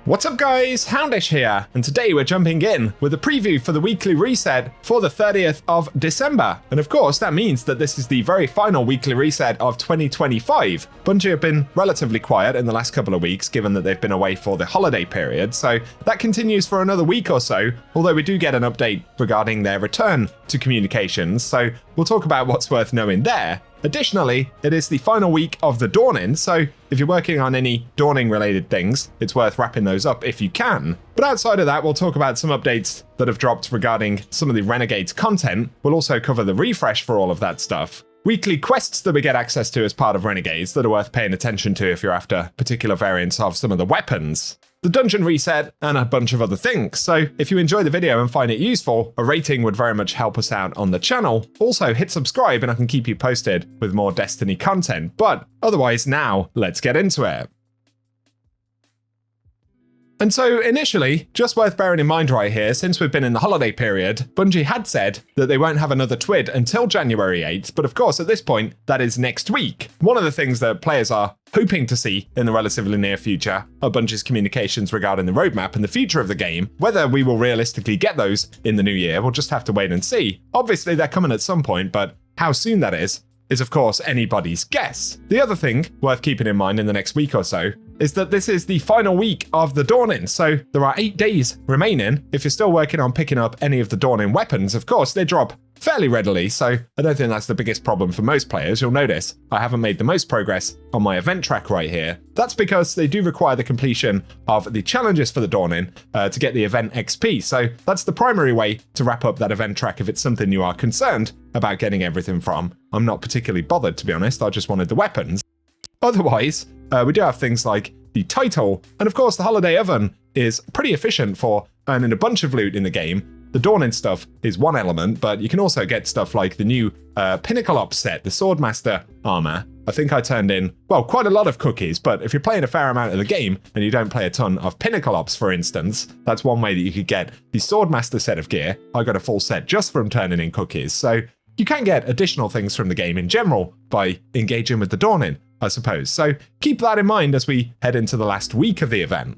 What's up guys, Houndish here, and today we're jumping in with a preview for the weekly reset for the 30th of December. And of course, that means that this is the very final weekly reset of 2025. Bungie have been relatively quiet in the last couple of weeks, given that they've been away for the holiday period, so that continues for another week or so, although we do get an update regarding their return to communications, so we'll talk about what's worth knowing there. Additionally, it is the final week of the Dawning, so if you're working on any Dawning related things, it's worth wrapping those up if you can. But outside of that, we'll talk about some updates that have dropped regarding some of the Renegades content. We'll also cover the refresh for all of that stuff. Weekly quests that we get access to as part of Renegades that are worth paying attention to if you're after particular variants of some of the weapons. The dungeon reset, and a bunch of other things. So if you enjoy the video and find it useful, a rating would very much help us out on the channel. Also hit subscribe and I can keep you posted with more Destiny content. But otherwise now, let's get into it. And so initially, just worth bearing in mind right here, since we've been in the holiday period, Bungie had said that they won't have another TWID until January 8th, but of course at this point, that is next week. One of the things that players are hoping to see in the relatively near future are Bungie's communications regarding the roadmap and the future of the game. Whether we will realistically get those in the new year, we'll just have to wait and see. Obviously they're coming at some point, but how soon that is of course anybody's guess. The other thing worth keeping in mind in the next week or so is that this is the final week of the Dawning, so there are 8 days remaining. If you're still working on picking up any of the Dawning weapons, of course they drop fairly readily, so I don't think that's the biggest problem for most players. You'll notice I haven't made the most progress on my event track right here. That's because they do require the completion of the challenges for the Dawning to get the event XP, so that's the primary way to wrap up that event track if it's something you are concerned about getting everything from. I'm not particularly bothered, to be honest, I just wanted the weapons. Otherwise, we do have things like the title, and of course the Holiday Oven is pretty efficient for earning a bunch of loot in the game. The Dawning stuff is one element, but you can also get stuff like the new Pinnacle Ops set, the Swordmaster armor. I think I turned in, well, quite a lot of cookies, but if you're playing a fair amount of the game and you don't play a ton of Pinnacle Ops, for instance, that's one way that you could get the Swordmaster set of gear. I got a full set just from turning in cookies, so you can get additional things from the game in general by engaging with the Dawning, I suppose. So keep that in mind as we head into the last week of the event.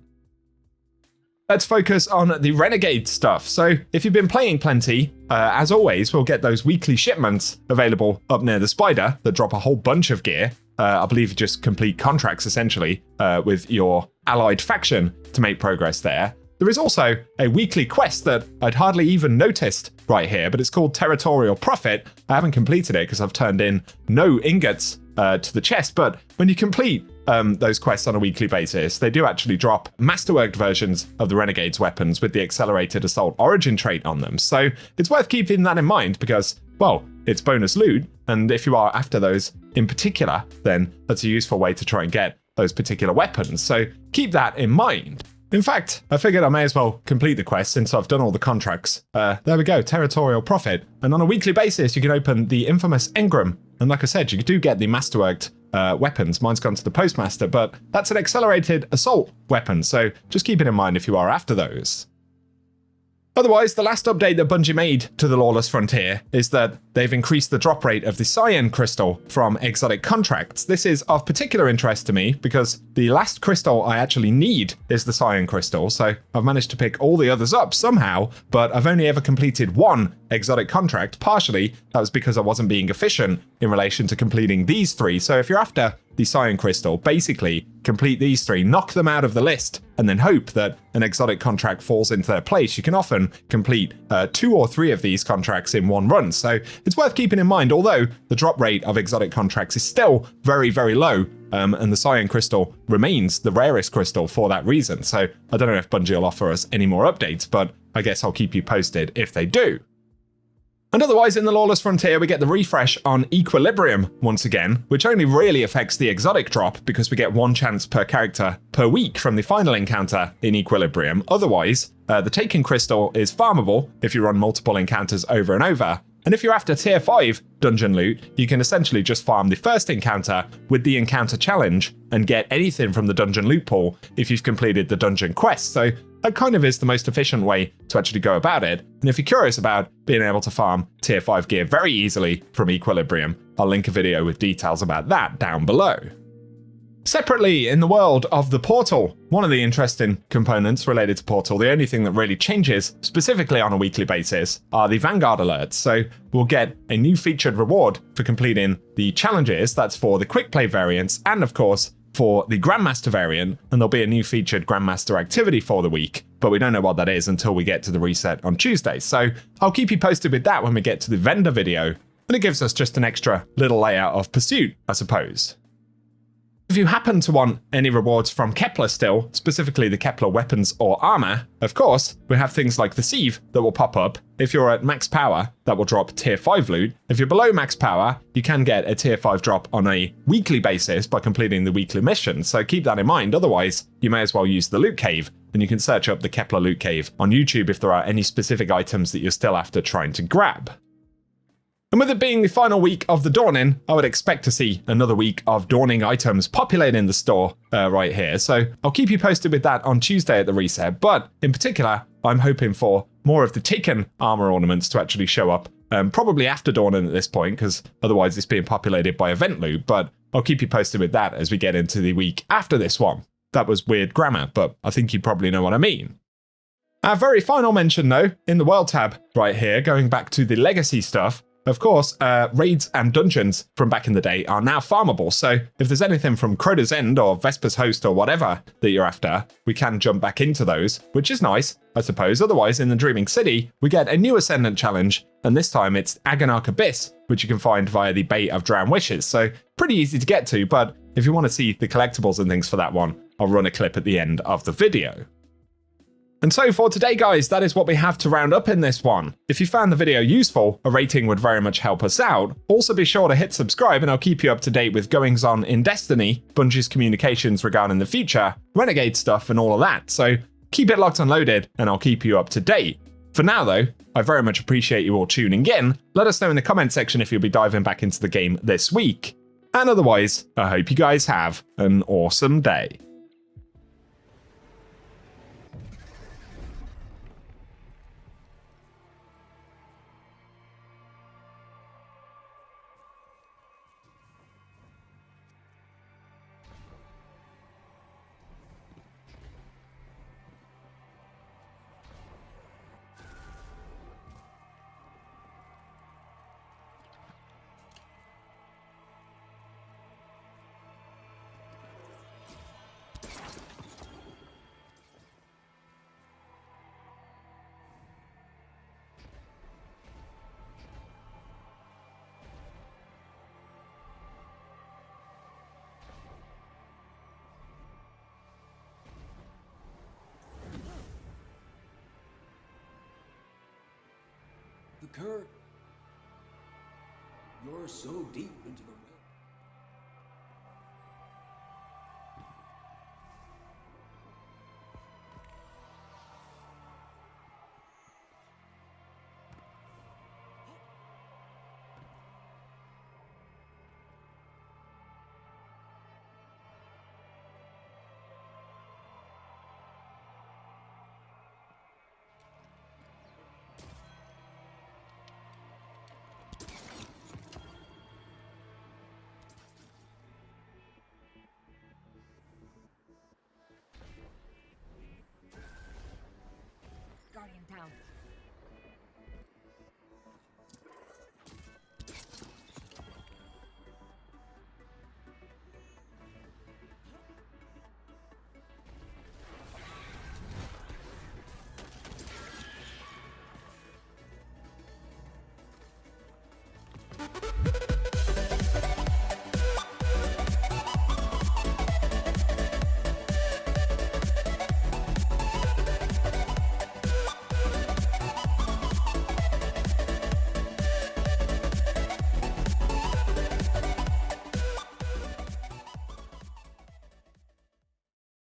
Let's focus on the Renegade stuff. So if you've been playing plenty, as always, we'll get those weekly shipments available up near the Spider that drop a whole bunch of gear. I believe you just complete contracts essentially with your allied faction to make progress there. There is also a weekly quest that I'd hardly even noticed right here, but it's called Territorial Prophet. I haven't completed it because I've turned in no ingots to the chest, but when you complete those quests on a weekly basis, they do actually drop masterworked versions of the Renegades weapons with the accelerated assault origin trait on them. So it's worth keeping that in mind because, well, it's bonus loot, and if you are after those in particular, then that's a useful way to try and get those particular weapons. So keep that in mind. In fact, I figured I may as well complete the quest since I've done all the contracts. There we go, Territorial Prophet. And on a weekly basis, you can open the infamous engram. And like I said, you do get the masterworked weapons. Mine's gone to the Postmaster, but that's an accelerated assault weapon. So just keep it in mind if you are after those. Otherwise, the last update that Bungie made to the Lawless Frontier is that they've increased the drop rate of the Cyan Crystal from exotic contracts. This is of particular interest to me because the last crystal I actually need is the Cyan Crystal, so I've managed to pick all the others up somehow, but I've only ever completed one exotic contract. Partially, that was because I wasn't being efficient in relation to completing these 3, so if you're after the Cyan Crystal, basically complete these 3, knock them out of the list, and then hope that an exotic contract falls into their place. You can often complete 2 or 3 of these contracts in one run, so it's worth keeping in mind, although the drop rate of exotic contracts is still very, very low, and the Cyan Crystal remains the rarest crystal for that reason. So I don't know if Bungie will offer us any more updates, but I guess I'll keep you posted if they do. And otherwise, in the Lawless Frontier, we get the refresh on Equilibrium once again, which only really affects the exotic drop because we get 1 chance per character per week from the final encounter in Equilibrium. Otherwise, the Taken Crystal is farmable if you run multiple encounters over and over. And if you're after tier 5 dungeon loot, you can essentially just farm the first encounter with the encounter challenge and get anything from the dungeon loot pool if you've completed the dungeon quest. So that kind of is the most efficient way to actually go about it. And if you're curious about being able to farm tier 5 gear very easily from Equilibrium, I'll link a video with details about that down below. Separately, in the world of the portal, one of the interesting components related to portal, the only thing that really changes specifically on a weekly basis, are the Vanguard alerts. So we'll get a new featured reward for completing the challenges. That's for the quick play variants and of course for the Grandmaster variant, and there'll be a new featured Grandmaster activity for the week, but we don't know what that is until we get to the reset on Tuesday. So I'll keep you posted with that when we get to the vendor video, and it gives us just an extra little layout of pursuit, I suppose. If you happen to want any rewards from Kepler still, specifically the Kepler weapons or armor, of course, we have things like the Sieve that will pop up. If you're at max power, that will drop tier 5 loot. If you're below max power, you can get a tier 5 drop on a weekly basis by completing the weekly mission, so keep that in mind. Otherwise, you may as well use the loot cave, and you can search up the Kepler loot cave on YouTube if there are any specific items that you're still after trying to grab. And with it being the final week of the Dawning, I would expect to see another week of Dawning items populating the store right here. So I'll keep you posted with that on Tuesday at the reset. But in particular, I'm hoping for more of the Taken armor ornaments to actually show up, probably after Dawning at this point, because otherwise it's being populated by event loot. But I'll keep you posted with that as we get into the week after this one. That was weird grammar, but I think you probably know what I mean. Our very final mention though, in the world tab right here, going back to the legacy stuff, of course, raids and dungeons from back in the day are now farmable, so if there's anything from Crota's End or Vesper's Host or whatever that you're after, we can jump back into those, which is nice, I suppose. Otherwise, in the Dreaming City, we get a new Ascendant challenge, and this time it's Agonarch Abyss, which you can find via the Bay of Drowned Wishes, so pretty easy to get to, but if you want to see the collectibles and things for that one, I'll run a clip at the end of the video. And so for today, guys, that is what we have to round up in this one. If you found the video useful, a rating would very much help us out. Also be sure to hit subscribe and I'll keep you up to date with goings on in Destiny, Bungie's communications regarding the future, Renegade stuff and all of that. So keep it locked and loaded and I'll keep you up to date. For now though, I very much appreciate you all tuning in. Let us know in the comment section if you'll be diving back into the game this week. And otherwise, I hope you guys have an awesome day. The current. You're so deep into the well. Guardian down.